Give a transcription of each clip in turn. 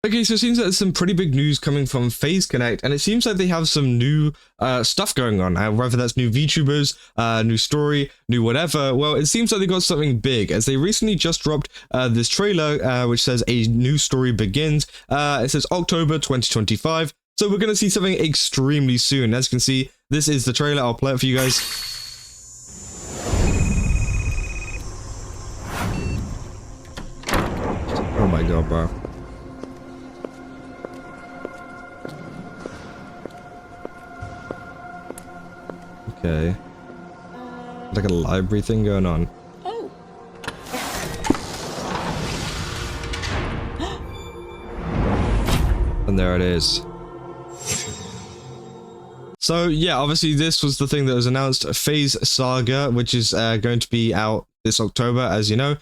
Okay, so it seems that there's some pretty big news coming from FaZe Connect, and it seems like they have some new stuff going on. Whether that's new VTubers, new story, new whatever. Well, it seems like they got something big, as they recently just dropped this trailer, which says a new story begins. It says October 2025. So we're going to see something extremely soon. As you can see, this is the trailer. I'll play it for you guys. Oh my god, bro. Okay. Like a library thing going on. Oh. And there it is. So yeah, obviously this was the thing that was announced, phasesaga, which is going to be out this October, as you know.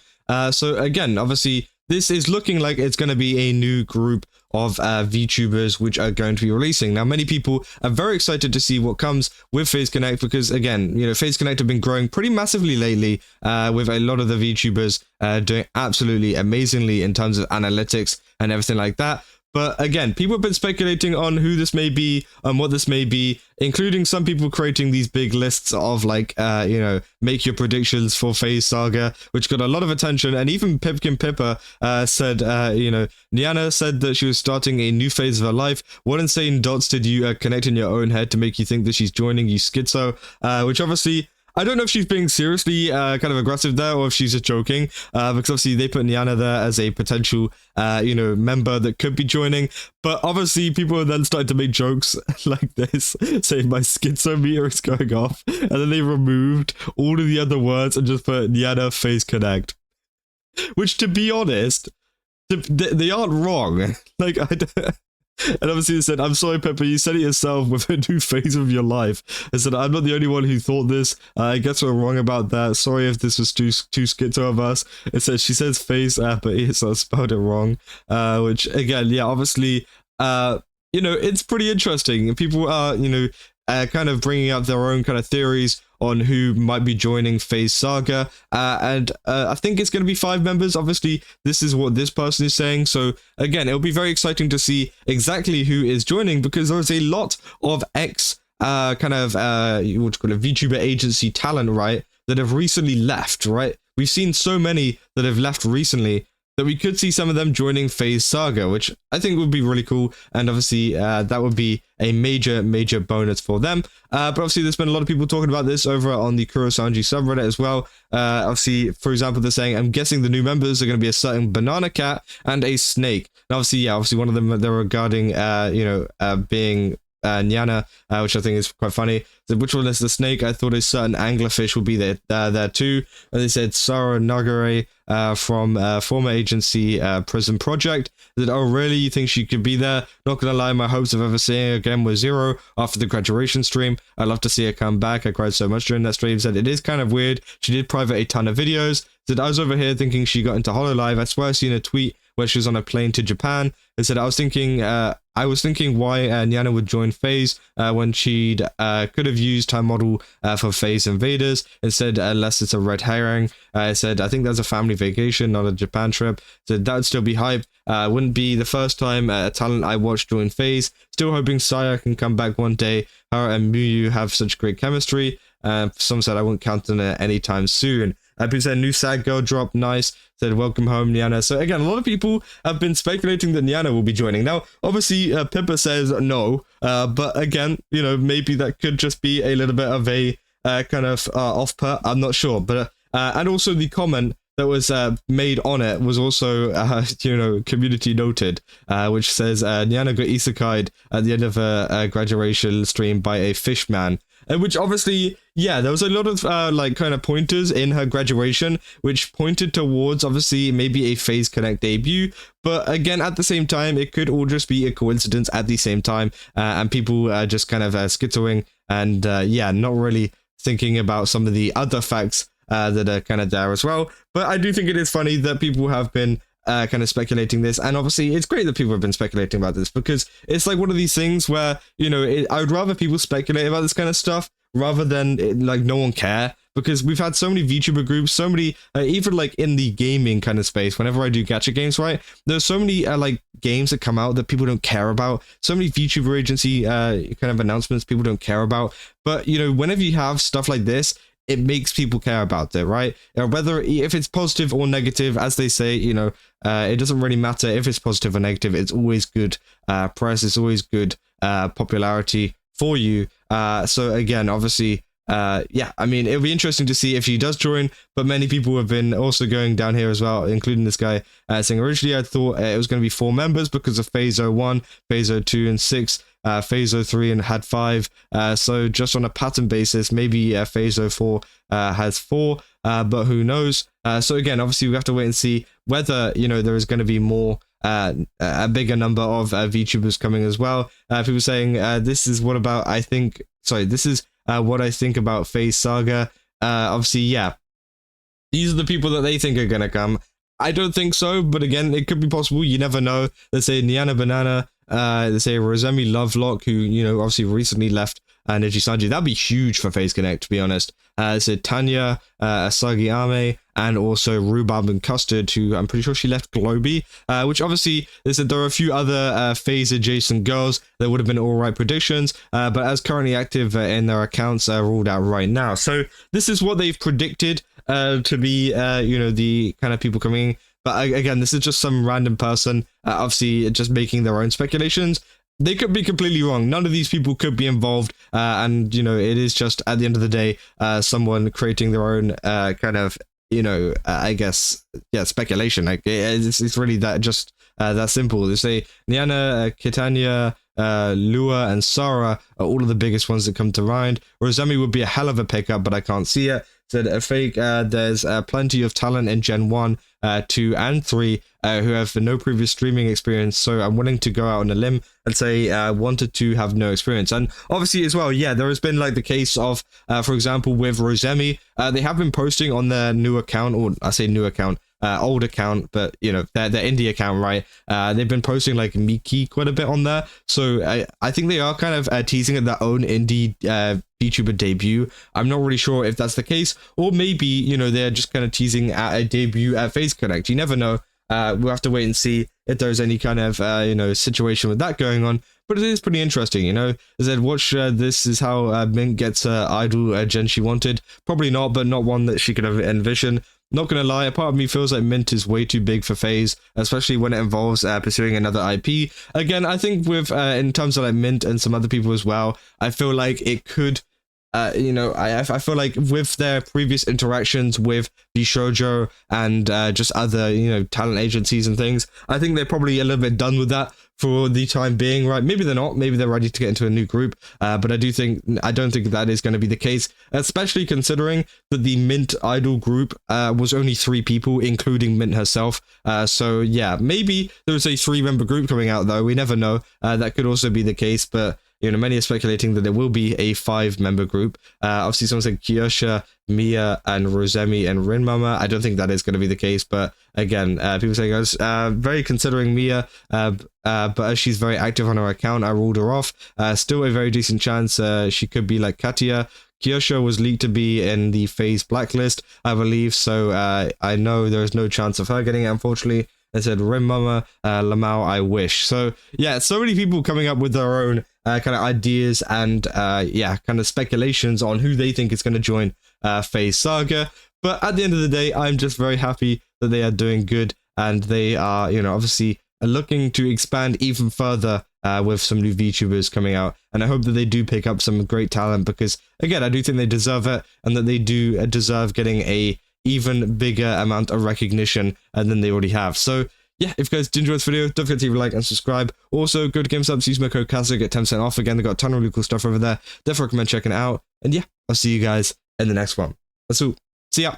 So again, obviously this is looking like it's going to be a new group of VTubers which are going to be releasing. Now, many people are very excited to see what comes with FaZe Connect because, again, you know, FaZe Connect have been growing pretty massively lately with a lot of the VTubers doing absolutely amazingly in terms of analytics and everything like that. But again, people have been speculating on who this may be and what this may be, including some people creating these big lists of like, you know, make your predictions for phasesaga, which got a lot of attention. And even Pipkin Pippa said, you know, Niana said that she was starting a new phase of her life. What insane dots did you connect in your own head to make you think that she's joining you schizo? Which obviously, I don't know if she's being seriously kind of aggressive there or if she's just joking, because obviously they put Niana there as a potential, you know, member that could be joining. But obviously people then started to make jokes like this, saying my schizo meter is going off. And then they removed all of the other words and just put Niana FaZe Connect. Which, to be honest, they aren't wrong. Like, I don't... And obviously it said, I'm sorry, Pepper, you said it yourself with a new phase of your life. I said, I'm not the only one who thought this. I guess we're wrong about that. Sorry if this was too schizo of us. It says, she says phase, but it's spelled it wrong. Which, again, yeah, obviously, you know, it's pretty interesting. People are, you know, kind of bringing up their own kind of theories on who might be joining phasesaga, and I think it's going to be 5 members. Obviously, this is what this person is saying. So again, it'll be very exciting to see exactly who is joining, because there's a lot of kind of what you call a VTuber agency talent, right, that have recently left. Right, we've seen so many that have left recently that we could see some of them joining phasesaga, which I think would be really cool. And obviously, that would be a major bonus for them. But obviously, there's been a lot of people talking about this over on the Kurosanji subreddit as well. Obviously, for example, they're saying, I'm guessing the new members are going to be a certain banana cat and a snake. And obviously, yeah, obviously one of them, they're regarding, you know, being Niana, which I think is quite funny. So which one is the snake? I thought a certain anglerfish would be there too. And they said Sarah Nagare from former agency Prison Project. That, oh really, you think she could be there? Not gonna lie, my hopes of ever seeing her again were zero after the graduation stream. I'd love to see her come back. I cried so much during that stream. Said it is kind of weird. She did private a ton of videos. Said I was over here thinking she got into HoloLive. I swear I seen a tweet where she was on a plane to Japan. It said I was thinking why Niana would join FaZe when she'd could have used her model for FaZe Invaders instead, unless it's a red herring. I said I think that's a family vacation, not a Japan trip. So that would still be hype. Wouldn't be the first time a talent I watched join FaZe. Still hoping Saya can come back one day. Her and Muyu have such great chemistry. Some said I won't count on it anytime soon. People said new SAG girl drop, nice. Said welcome home, Niana. So again, a lot of people have been speculating that Niana will be joining. Now, obviously, Pippa says no, but again, you know, maybe that could just be a little bit of a kind of off-put. I'm not sure, but and also the comment that was made on it was also, you know, community noted, which says Niana got isekai'd at the end of a graduation stream by a fish man. Which obviously, yeah, there was a lot of like kind of pointers in her graduation, which pointed towards obviously maybe a FaZe Connect debut. But again, at the same time, it could all just be a coincidence at the same time, and people just kind of schizoing and yeah, not really thinking about some of the other facts that are kind of there as well. But I do think it is funny that people have been kind of speculating this, and obviously it's great that people have been speculating about this, because it's like one of these things where, you know, I would rather people speculate about this kind of stuff rather than like no one care, because we've had so many VTuber groups, so many even like in the gaming kind of space, whenever I do gacha games, right, there's so many like games that come out that people don't care about, so many VTuber agency kind of announcements people don't care about. But you know, whenever you have stuff like this, it makes people care about it, right? Whether if it's positive or negative, as they say, you know, it doesn't really matter if it's positive or negative. It's always good press. It's always good popularity for you. So again, obviously, yeah, I mean, it'll be interesting to see if he does join, but many people have been also going down here as well, including this guy, saying originally I thought it was going to be 4 members because of Phaso 1, Phaso 2, and 6, Phaso 3 and had 5, so just on a pattern basis, maybe Phaso 4 has 4, but who knows. So again, obviously we have to wait and see whether, you know, there is going to be more, a bigger number of VTubers coming as well. People saying, this is what about, I think, sorry, this is what I think about phasesaga. Obviously, yeah, these are the people that they think are gonna come. I don't think so, but again, it could be possible. You never know. Let's say Niana Banana, let's say Rosemi Lovelock, who, you know, obviously recently left Nijisanji. That'd be huge for Phase Connect, to be honest. So Tanya, Asagi Ame, and also Rhubarb and Custard, who I'm pretty sure she left Globy, which obviously they said there are a few other Phase adjacent girls that would have been all right predictions, but as currently active in their accounts ruled out right now. So this is what they've predicted to be, you know, the kind of people coming. But again, this is just some random person, obviously just making their own speculations. They could be completely wrong. None of these people could be involved, and you know, it is just at the end of the day, someone creating their own kind of, you know, I guess, yeah, speculation. Like it's really that just that simple. They say Niana, Kitania, Lua, and Sarah are all of the biggest ones that come to mind. Rosemi would be a hell of a pickup, but I can't see it. Said a fake. There's plenty of talent in Gen 1, 2, and 3 who have no previous streaming experience, so I'm willing to go out on a limb and say 1 to 2 have no experience. And obviously as well, yeah, there has been like the case of, for example, with Rosemi, they have been posting on their new account, or I say new account, old account, but you know, their indie account, right? They've been posting like Miki quite a bit on there, so I think they are kind of teasing at their own indie VTuber debut. I'm not really sure if that's the case, or maybe, you know, they're just kind of teasing at a debut at Phase Connect. You never know. We'll have to wait and see if there's any kind of you know, situation with that going on. But it is pretty interesting, you know. As I said, watch this is how Mint gets her idol gen she wanted. Probably not, but not one that she could have envisioned. Not gonna lie, a part of me feels like Mint is way too big for Phase, especially when it involves pursuing another IP. Again, I think with in terms of like Mint and some other people as well, I feel like it could, you know, I feel like with their previous interactions with vshojo and just other, you know, talent agencies and things, I think they're probably a little bit done with that for the time being, right? Maybe they're not, maybe they're ready to get into a new group, but I don't think that is going to be the case, especially considering that the Mint idol group was only 3 people, including Mint herself. So yeah, maybe there's a 3-member group coming out though, we never know. That could also be the case, but you know, many are speculating that there will be a 5-member group. Obviously, someone said Kyosha, Mia, and Rosemi and Rin Mama. I don't think that is going to be the case, but again, people saying I was very considering Mia, but as she's very active on her account, I ruled her off. Still a very decent chance she could be like Katia. Kyosha was leaked to be in the Phase blacklist, I believe, so I know there is no chance of her getting it, unfortunately. I said Rin Mama, Lamau, I wish. So yeah, so many people coming up with their own kind of ideas and yeah, kind of speculations on who they think is going to join phasesaga. But at the end of the day, I'm just very happy that they are doing good, and they are, you know, obviously looking to expand even further with some new VTubers coming out. And I hope that they do pick up some great talent, because again, I do think they deserve it, and that they do deserve getting a even bigger amount of recognition than they already have. So yeah, if you guys did enjoy this video, don't forget to leave a like and subscribe. Also, go to GameStop, use my code CASA, get 10% off. Again, they got a ton of really cool stuff over there. Definitely recommend checking it out. And yeah, I'll see you guys in the next one. That's all. See ya.